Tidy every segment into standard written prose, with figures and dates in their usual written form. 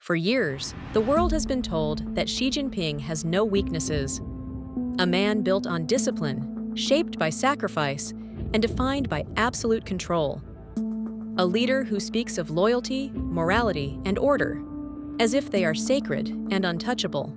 For years, the world has been told that Xi Jinping has no weaknesses. A man built on discipline, shaped by sacrifice, and defined by absolute control. A leader who speaks of loyalty, morality, and order, as if they are sacred and untouchable.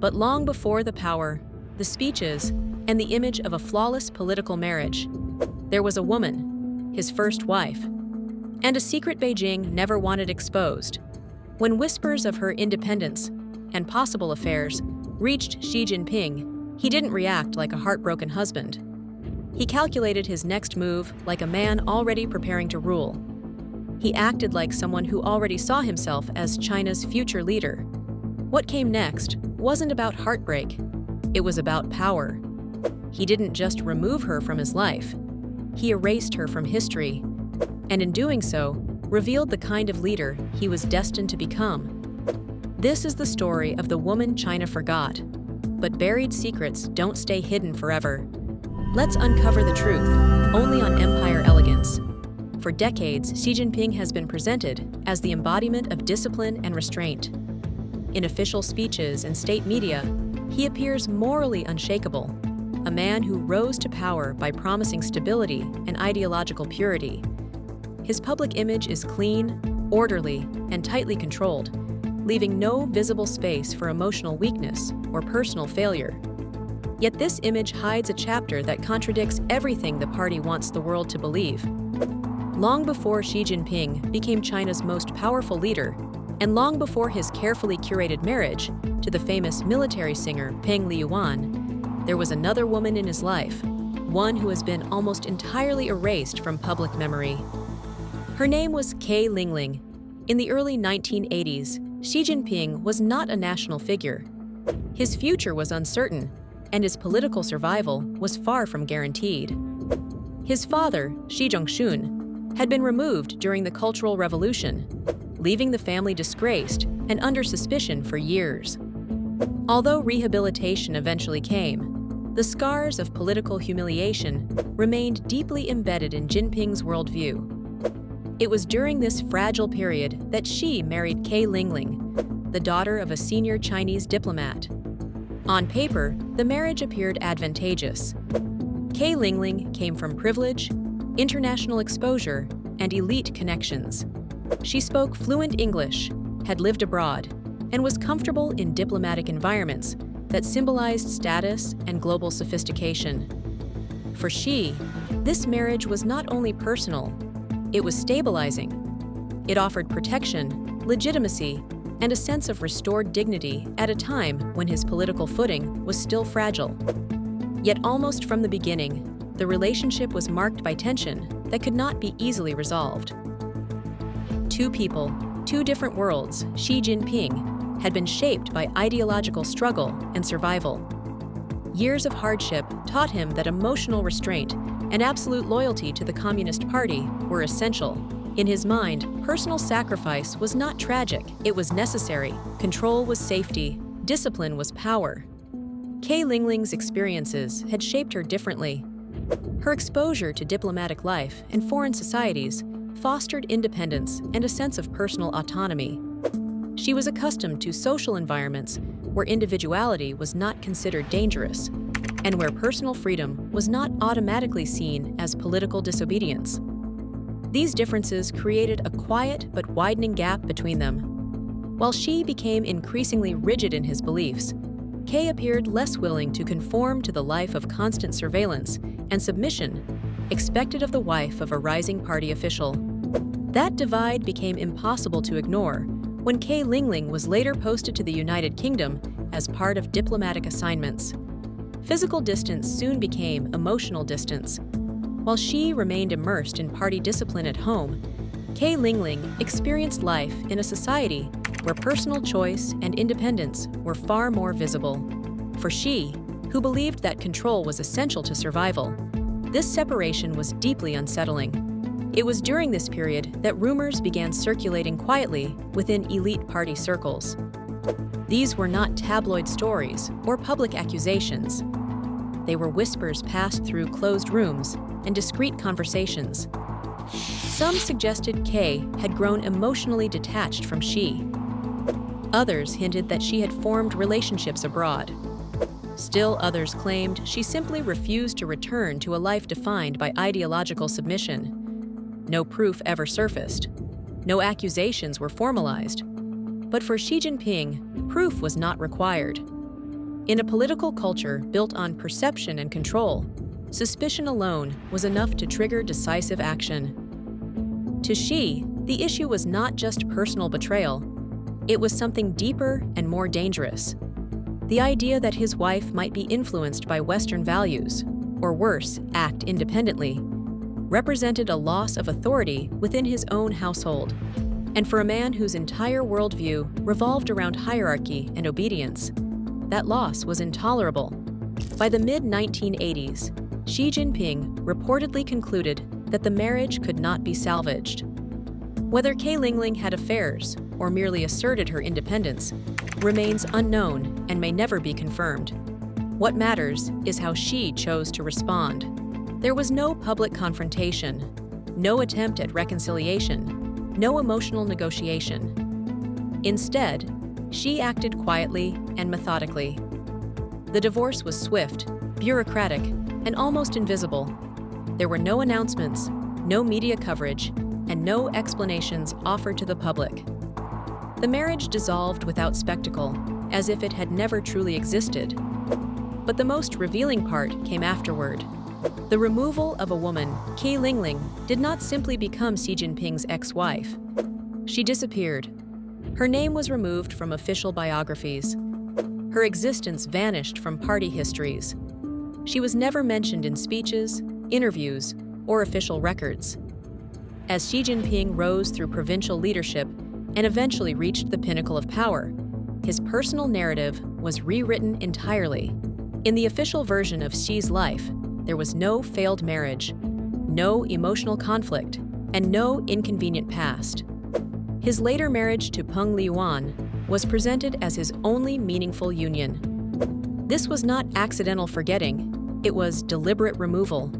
But long before the power, the speeches, and the image of a flawless political marriage, there was a woman, his first wife, and a secret Beijing never wanted exposed. When whispers of her independence and possible affairs reached Xi Jinping, he didn't react like a heartbroken husband. He calculated his next move like a man already preparing to rule. He acted like someone who already saw himself as China's future leader. What came next wasn't about heartbreak, it was about power. He didn't just remove her from his life, he erased her from history, and in doing so, revealed the kind of leader he was destined to become. This is the story of the woman China forgot. But buried secrets don't stay hidden forever. Let's uncover the truth, only on Empire Elegance. For decades, Xi Jinping has been presented as the embodiment of discipline and restraint. In official speeches and state media, he appears morally unshakable, a man who rose to power by promising stability and ideological purity. His public image is clean, orderly, and tightly controlled, leaving no visible space for emotional weakness or personal failure. Yet this image hides a chapter that contradicts everything the party wants the world to believe. Long before Xi Jinping became China's most powerful leader, and long before his carefully curated marriage to the famous military singer Peng Liyuan, there was another woman in his life, one who has been almost entirely erased from public memory. Her name was Ke Lingling. In the early 1980s, Xi Jinping was not a national figure. His future was uncertain, and his political survival was far from guaranteed. His father, Xi Jinping, had been removed during the Cultural Revolution, leaving the family disgraced and under suspicion for years. Although rehabilitation eventually came, the scars of political humiliation remained deeply embedded in Jinping's worldview. It was during this fragile period that Xi married Ke Lingling, the daughter of a senior Chinese diplomat. On paper, the marriage appeared advantageous. Ke Lingling came from privilege, international exposure, and elite connections. She spoke fluent English, had lived abroad, and was comfortable in diplomatic environments that symbolized status and global sophistication. For Xi, this marriage was not only personal, it was stabilizing. It offered protection, legitimacy, and a sense of restored dignity at a time when his political footing was still fragile. Yet almost from the beginning, the relationship was marked by tension that could not be easily resolved. Two people, two different worlds, Xi Jinping, had been shaped by ideological struggle and survival. Years of hardship taught him that emotional restraint and absolute loyalty to the Communist Party were essential. In his mind, personal sacrifice was not tragic, it was necessary. Control was safety, discipline was power. Ke Lingling's experiences had shaped her differently. Her exposure to diplomatic life and foreign societies fostered independence and a sense of personal autonomy. She was accustomed to social environments where individuality was not considered dangerous, and where personal freedom was not automatically seen as political disobedience. These differences created a quiet but widening gap between them. While Xi became increasingly rigid in his beliefs, Ke appeared less willing to conform to the life of constant surveillance and submission expected of the wife of a rising party official. That divide became impossible to ignore when Ke Lingling was later posted to the United Kingdom as part of diplomatic assignments. Physical distance soon became emotional distance. While Xi remained immersed in party discipline at home, Ke Lingling experienced life in a society where personal choice and independence were far more visible. For Xi, who believed that control was essential to survival, this separation was deeply unsettling. It was during this period that rumors began circulating quietly within elite party circles. These were not tabloid stories or public accusations. They were whispers passed through closed rooms and discreet conversations. Some suggested Ke had grown emotionally detached from Xi. Others hinted that she had formed relationships abroad. Still others claimed she simply refused to return to a life defined by ideological submission. No proof ever surfaced. No accusations were formalized. But for Xi Jinping, proof was not required. In a political culture built on perception and control, suspicion alone was enough to trigger decisive action. To Xi, the issue was not just personal betrayal. It was something deeper and more dangerous. The idea that his wife might be influenced by Western values, or worse, act independently, represented a loss of authority within his own household. And for a man whose entire worldview revolved around hierarchy and obedience, that loss was intolerable. By the mid-1980s, Xi Jinping reportedly concluded that the marriage could not be salvaged. Whether Ke Lingling had affairs or merely asserted her independence remains unknown and may never be confirmed. What matters is how Xi chose to respond. There was no public confrontation, no attempt at reconciliation, no emotional negotiation. Instead, Xi acted quietly and methodically. The divorce was swift, bureaucratic, and almost invisible. There were no announcements, no media coverage, and no explanations offered to the public. The marriage dissolved without spectacle, as if it had never truly existed. But the most revealing part came afterward. The removal of a woman, Ke Lingling, did not simply become Xi Jinping's ex-wife. She disappeared. Her name was removed from official biographies. Her existence vanished from party histories. She was never mentioned in speeches, interviews, or official records. As Xi Jinping rose through provincial leadership and eventually reached the pinnacle of power, his personal narrative was rewritten entirely. In the official version of Xi's life, there was no failed marriage, no emotional conflict, and no inconvenient past. His later marriage to Peng Liyuan was presented as his only meaningful union. This was not accidental forgetting, it was deliberate removal.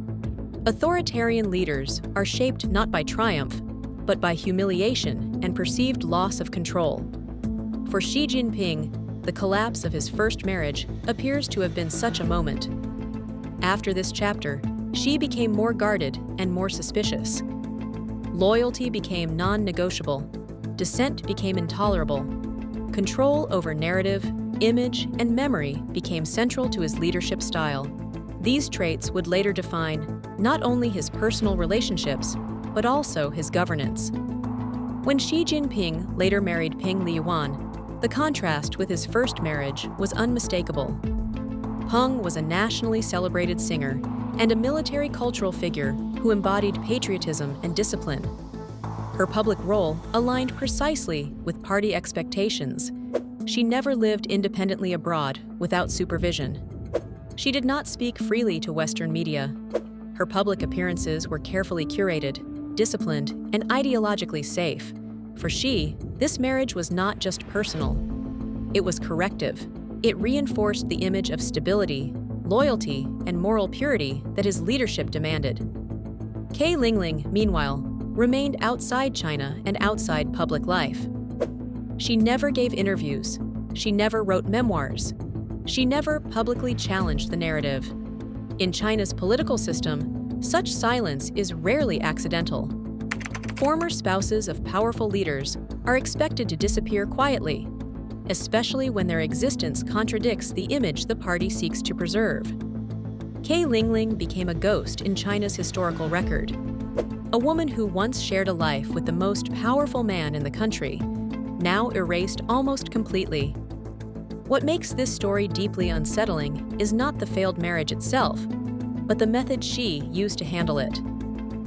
Authoritarian leaders are shaped not by triumph, but by humiliation and perceived loss of control. For Xi Jinping, the collapse of his first marriage appears to have been such a moment. After this chapter, Xi became more guarded and more suspicious. Loyalty became non-negotiable. Dissent became intolerable. Control over narrative, image, and memory became central to his leadership style. These traits would later define not only his personal relationships, but also his governance. When Xi Jinping later married Peng Liyuan, the contrast with his first marriage was unmistakable. Peng was a nationally celebrated singer and a military cultural figure who embodied patriotism and discipline. Her public role aligned precisely with party expectations. She never lived independently abroad without supervision. She did not speak freely to Western media. Her public appearances were carefully curated, disciplined, and ideologically safe. For Xi, this marriage was not just personal. It was corrective. It reinforced the image of stability, loyalty, and moral purity that his leadership demanded. Ke Lingling, meanwhile, remained outside China and outside public life. She never gave interviews. She never wrote memoirs. She never publicly challenged the narrative. In China's political system, such silence is rarely accidental. Former spouses of powerful leaders are expected to disappear quietly, especially when their existence contradicts the image the party seeks to preserve. Ke Lingling became a ghost in China's historical record. A woman who once shared a life with the most powerful man in the country, now erased almost completely. What makes this story deeply unsettling is not the failed marriage itself, but the method Xi used to handle it.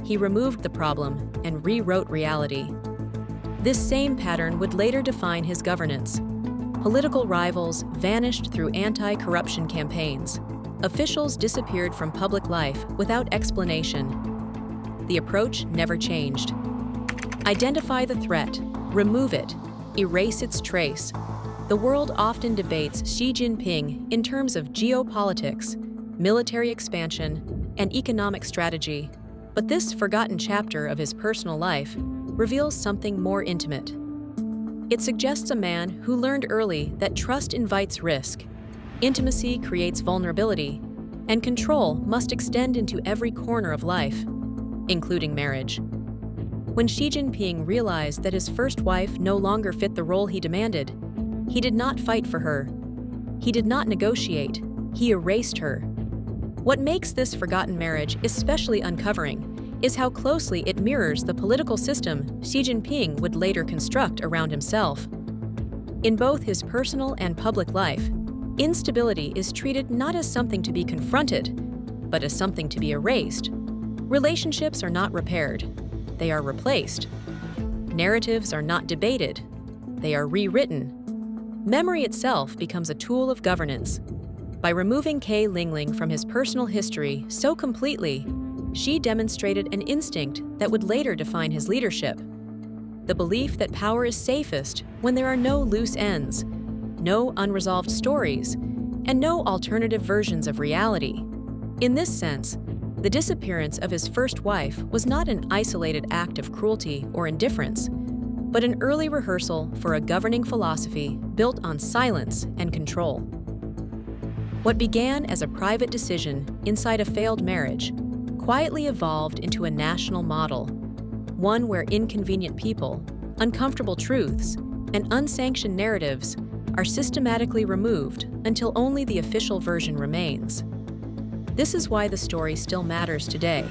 He removed the problem and rewrote reality. This same pattern would later define his governance. Political rivals vanished through anti-corruption campaigns. Officials disappeared from public life without explanation. The approach never changed. Identify the threat, remove it, erase its trace. The world often debates Xi Jinping in terms of geopolitics, military expansion, and economic strategy. But this forgotten chapter of his personal life reveals something more intimate. It suggests a man who learned early that trust invites risk, intimacy creates vulnerability, and control must extend into every corner of life, including marriage. When Xi Jinping realized that his first wife no longer fit the role he demanded, he did not fight for her. He did not negotiate. He erased her. What makes this forgotten marriage especially uncovering is how closely it mirrors the political system Xi Jinping would later construct around himself. In both his personal and public life, instability is treated not as something to be confronted, but as something to be erased. Relationships are not repaired, they are replaced. Narratives are not debated, they are rewritten. Memory itself becomes a tool of governance. By removing Ke Lingling from his personal history so completely, Xi demonstrated an instinct that would later define his leadership. The belief that power is safest when there are no loose ends, no unresolved stories, and no alternative versions of reality. In this sense, the disappearance of his first wife was not an isolated act of cruelty or indifference, but an early rehearsal for a governing philosophy built on silence and control. What began as a private decision inside a failed marriage quietly evolved into a national model, one where inconvenient people, uncomfortable truths, and unsanctioned narratives are systematically removed until only the official version remains. This is why the story still matters today,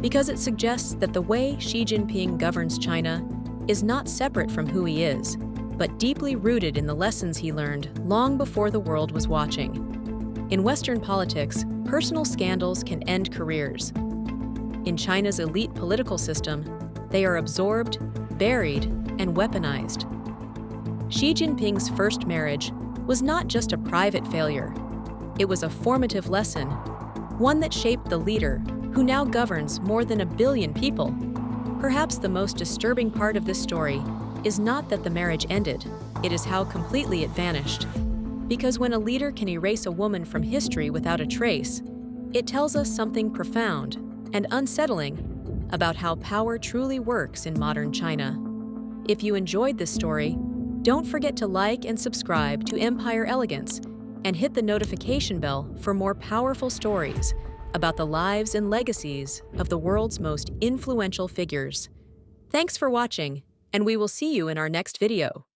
because it suggests that the way Xi Jinping governs China is not separate from who he is, but deeply rooted in the lessons he learned long before the world was watching. In Western politics, personal scandals can end careers. In China's elite political system, they are absorbed, buried, and weaponized. Xi Jinping's first marriage was not just a private failure. It was a formative lesson, one that shaped the leader who now governs more than 1 billion people. Perhaps the most disturbing part of this story is not that the marriage ended, it is how completely it vanished. Because when a leader can erase a woman from history without a trace, it tells us something profound and unsettling about how power truly works in modern China. If you enjoyed this story, don't forget to like and subscribe to Empire Elegance and hit the notification bell for more powerful stories about the lives and legacies of the world's most influential figures. Thanks for watching, and we will see you in our next video.